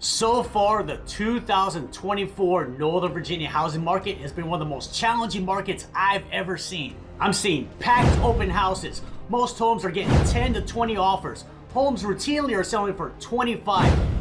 So far, the 2024 Northern Virginia housing market has been one of the most challenging markets I've ever seen. I'm seeing packed open houses. Most homes are getting 10 to 20 offers. Homes routinely are selling for $25,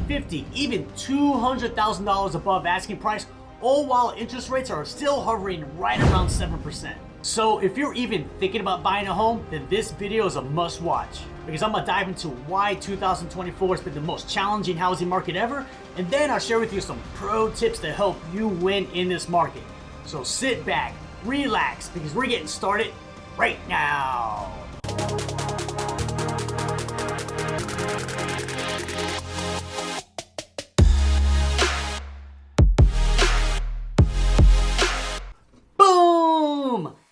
$50, even $200,000 above asking price, all while interest rates are still hovering right around 7%. So if you're even thinking about buying a home, then this video is a must watch, because I'm gonna dive into why 2024 has been the most challenging housing market ever, and then I'll share with you some pro tips to help you win in this market. So sit back, relax, because we're getting started right now.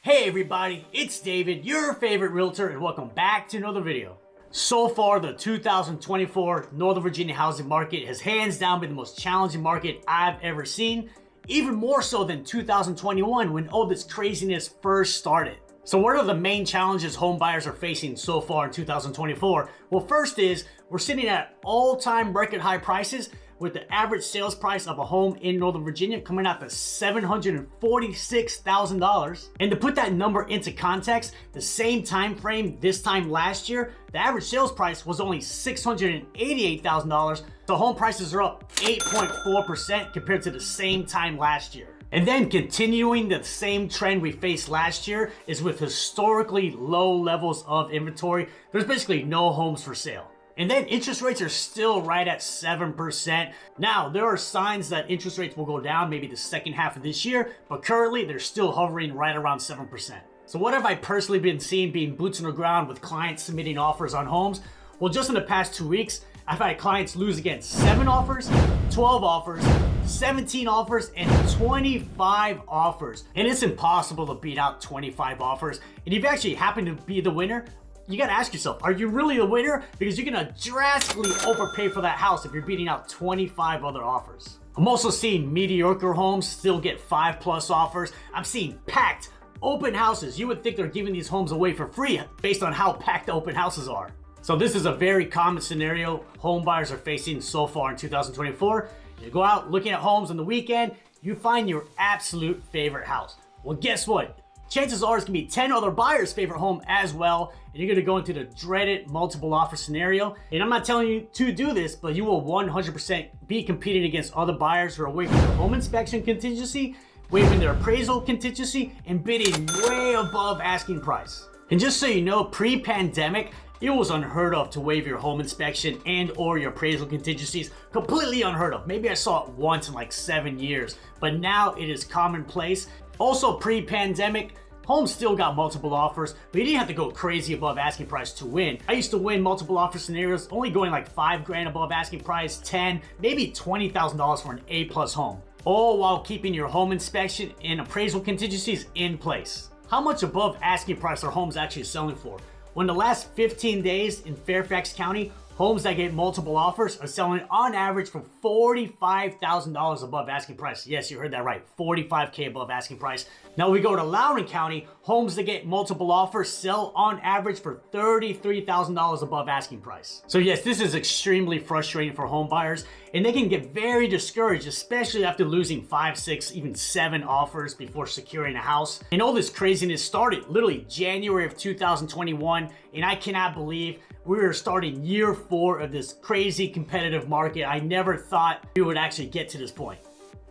Hey everybody, it's David, your favorite realtor, and welcome back to another video. So far, the 2024 Northern Virginia housing market has hands down been the most challenging market I've ever seen, even more so than 2021 when all this craziness first started. So what are the main challenges home buyers are facing so far in 2024? Well, first is we're sitting at all-time record high prices, with the average sales price of a home in Northern Virginia coming out to $746,000. And to put that number into context, the same time frame this time last year, the average sales price was only $688,000. The home prices are up 8.4% compared to the same time last year. And then continuing the same trend we faced last year is with historically low levels of inventory. There's basically no homes for sale. And then interest rates are still right at 7%. Now, there are signs that interest rates will go down maybe the second half of this year, but currently they're still hovering right around 7%. So what have I personally been seeing being boots on the ground with clients submitting offers on homes? Well, just in the past 2 weeks, I've had clients lose against 7 offers, 12 offers, 17 offers, and 25 offers. And it's impossible to beat out 25 offers. And if you actually happen to be the winner, you gotta ask yourself, are you really the winner? Because you're gonna drastically overpay for that house if you're beating out 25 other offers. I'm also seeing mediocre homes still get 5+ offers. I'm seeing packed open houses. You would think they're giving these homes away for free based on how packed the open houses are. So this is a very common scenario home buyers are facing so far in 2024. You go out looking at homes on the weekend, you find your absolute favorite house. Well, guess what? Chances are it's gonna be 10 other buyers' favorite home as well, and you're gonna go into the dreaded multiple offer scenario. And I'm not telling you to do this, but you will 100% be competing against other buyers who are waiving their home inspection contingency, waiving their appraisal contingency, and bidding way above asking price. And just so you know, pre-pandemic, it was unheard of to waive your home inspection and or your appraisal contingencies. Completely unheard of. Maybe I saw it once in like 7 years, but now it is commonplace. Also pre-pandemic, homes still got multiple offers, but you didn't have to go crazy above asking price to win. I used to win multiple offer scenarios only going like $5,000 above asking price, 10, maybe $20,000 for an A+ home, all while keeping your home inspection and appraisal contingencies in place. How much above asking price are homes actually selling for? Well, in the last 15 days in Fairfax County, homes that get multiple offers are selling on average for $45,000 above asking price. Yes, you heard that right, $45K above asking price. Now we go to Loudoun County, homes that get multiple offers sell on average for $33,000 above asking price. So yes, this is extremely frustrating for home buyers, and they can get very discouraged, especially after losing 5, 6, even 7 offers before securing a house. And all this craziness started literally January of 2021, and I cannot believe we are starting year 4 of this crazy competitive market. I never thought we would actually get to this point.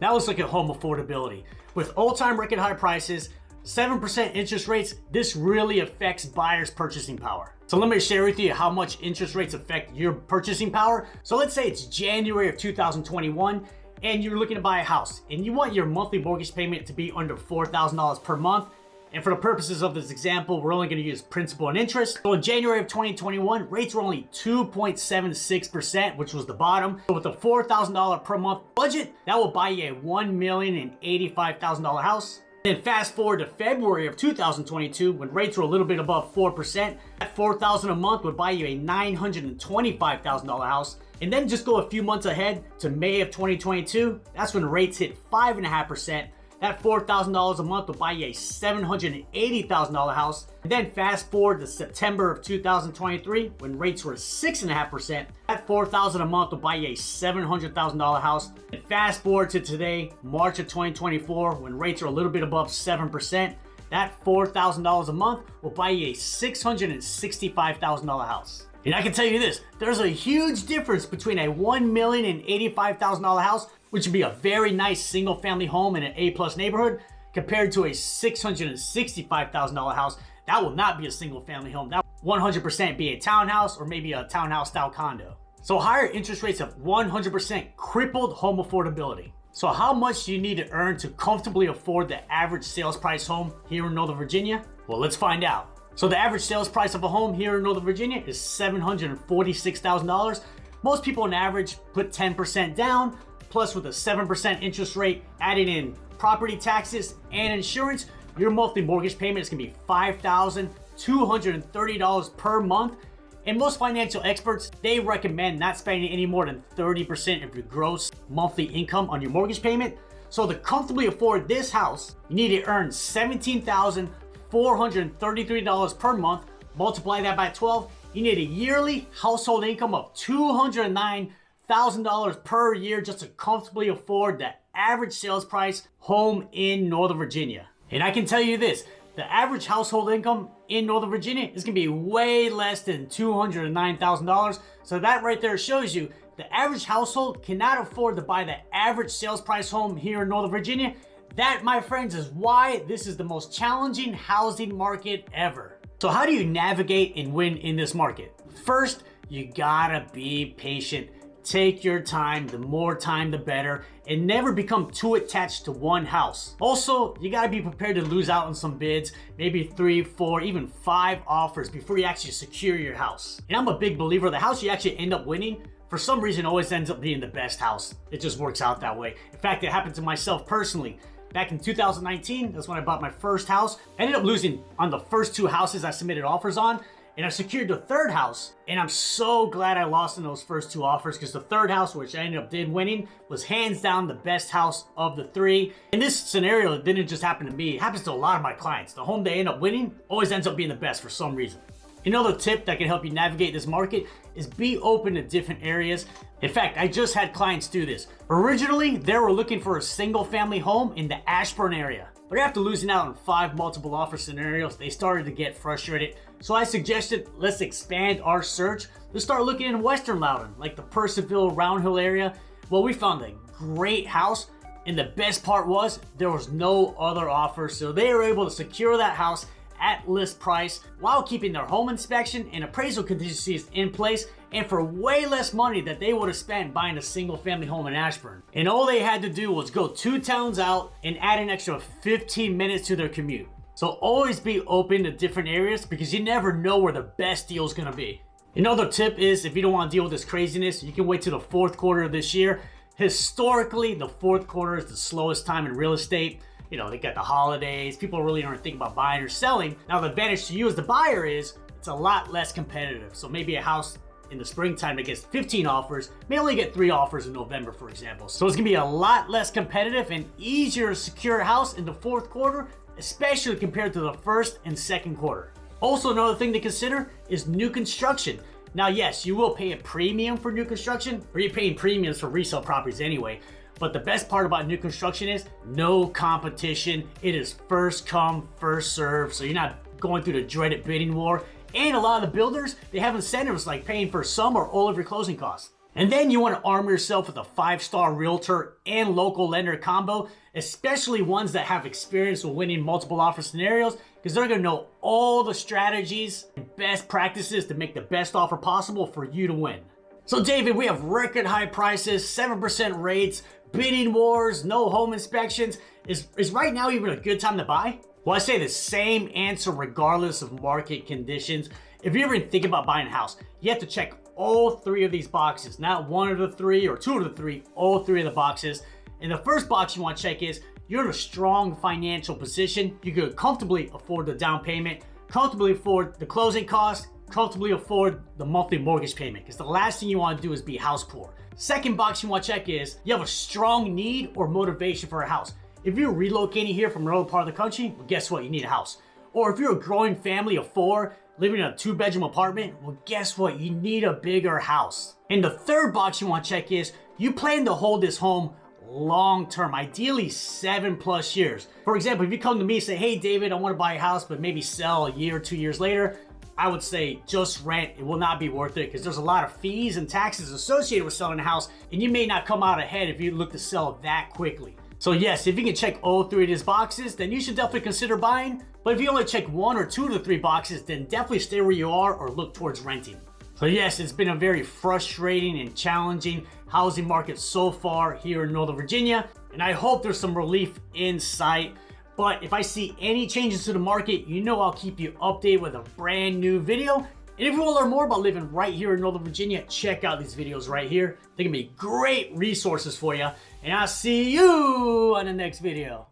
Now let's look at home affordability. With all-time record high prices, 7% interest rates, this really affects buyers' purchasing power. So let me share with you how much interest rates affect your purchasing power. So let's say it's January of 2021 and you're looking to buy a house and you want your monthly mortgage payment to be under $4,000 per month. And for the purposes of this example, we're only going to use principal and interest. So in January of 2021, rates were only 2.76%, which was the bottom. So with a $4,000 per month budget, that will buy you a $1,085,000 house. Then fast forward to February of 2022, when rates were a little bit above 4%, that $4,000 a month would buy you a $925,000 house. And then just go a few months ahead to May of 2022, that's when rates hit 5.5%. That $4,000 a month will buy you a $780,000 house. And then fast forward to September of 2023, when rates were 6.5%. That $4,000 a month will buy you a $700,000 house. And fast forward to today, March of 2024, when rates are a little bit above 7%. That $4,000 a month will buy you a $665,000 house. And I can tell you this, there's a huge difference between a $1,085,000 house, which would be a very nice single family home in an A+ neighborhood, compared to a $665,000 house. That will not be a single family home. That will 100% be a townhouse or maybe a townhouse style condo. So higher interest rates have 100% crippled home affordability. So how much do you need to earn to comfortably afford the average sales price home here in Northern Virginia? Well, let's find out. So the average sales price of a home here in Northern Virginia is $746,000. Most people on average put 10% down, plus with a 7% interest rate, adding in property taxes and insurance, your monthly mortgage payment is gonna be $5,230 per month. And most financial experts, they recommend not spending any more than 30% of your gross monthly income on your mortgage payment. So to comfortably afford this house, you need to earn $17,433 per month. Multiply that by 12, you need a yearly household income of $209,000 per year just to comfortably afford the average sales price home in Northern Virginia. And I can tell you this, the average household income in Northern Virginia is gonna be way less than $209,000. So that right there shows you the average household cannot afford to buy the average sales price home here in Northern Virginia. That, my friends, is why this is the most challenging housing market ever. So how do you navigate and win in this market? First, you gotta be patient. Take your time, the more time the better, and never become too attached to one house. Also, you gotta be prepared to lose out on some bids, maybe 3, 4, even 5 offers before you actually secure your house. And I'm a big believer, the house you actually end up winning, for some reason always ends up being the best house. It just works out that way. In fact, it happened to myself personally. Back in 2019, that's when I bought my first house. I ended up losing on the first 2 houses I submitted offers on, and I secured the third house, and I'm so glad I lost in those first 2 offers, because the third house, which I ended up winning, was hands down the best house of the 3. In this scenario, it didn't just happen to me, it happens to a lot of my clients. The home they end up winning always ends up being the best for some reason. Another tip that can help you navigate this market is be open to different areas. In fact, I just had clients do this. Originally, they were looking for a single family home in the Ashburn area. But after losing out on 5 multiple offer scenarios, they started to get frustrated. So I suggested, let's expand our search. Let's start looking in Western Loudoun, like the Purcellville, Round Hill area. Well, we found a great house, and the best part was there was no other offers. So they were able to secure that house at list price while keeping their home inspection and appraisal contingencies in place, and for way less money that they would have spent buying a single family home in Ashburn. And all they had to do was go 2 towns out and add an extra 15 minutes to their commute. So always be open to different areas, because you never know where the best deal is gonna be. Another tip is, if you don't want to deal with this craziness, you can wait till the 4th quarter of this year. Historically, the 4th quarter is the slowest time in real estate. You know, they got the holidays, people really aren't thinking about buying or selling. Now the advantage to you as the buyer is it's a lot less competitive. So maybe a house in the springtime that gets 15 offers may only get 3 offers in November, for example. So it's gonna be a lot less competitive and easier to secure a house in the 4th quarter, especially compared to the 1st and 2nd quarter. Also, another thing to consider is new construction. Now, yes, you will pay a premium for new construction, or you're paying premiums for resale properties anyway. But the best part about new construction is no competition. It is first come, first serve. So you're not going through the dreaded bidding war. And a lot of the builders, they have incentives like paying for some or all of your closing costs. And then you want to arm yourself with a 5-star realtor and local lender combo, especially ones that have experience with winning multiple offer scenarios, because they're going to know all the strategies and best practices to make the best offer possible for you to win. So David, we have record high prices, 7% rates, bidding wars, no home inspections. Is right now even a good time to buy? Well, I say the same answer regardless of market conditions. If you're even thinking about buying a house, you have to check all 3 of these boxes, not 1 of the 3 or 2 of the 3, all 3 of the boxes. And the first box you want to check is you're in a strong financial position. You could comfortably afford the down payment, comfortably afford the closing costs, comfortably afford the monthly mortgage payment, because the last thing you want to do is be house poor. Second box you want to check is you have a strong need or motivation for a house. If you're relocating here from another part of the country, well, guess what? You need a house. Or if you're a growing family of 4 living in a 2-bedroom apartment, well, guess what? You need a bigger house. And the third box you want to check is you plan to hold this home long term, ideally 7+ years. For example, if you come to me and say, hey David, I want to buy a house but maybe sell a year or 2 years later, I would say just rent. It will not be worth it because there's a lot of fees and taxes associated with selling a house, and you may not come out ahead if you look to sell that quickly. So yes, if you can check all 3 of these boxes, then you should definitely consider buying. But if you only check 1 or 2 of the 3 boxes, then definitely stay where you are or look towards renting. So yes, it's been a very frustrating and challenging housing market so far here in Northern Virginia, and I hope there's some relief in sight. But if I see any changes to the market, you know I'll keep you updated with a brand new video. And if you want to learn more about living right here in Northern Virginia, check out these videos right here. They're gonna be great resources for you. And I'll see you on the next video.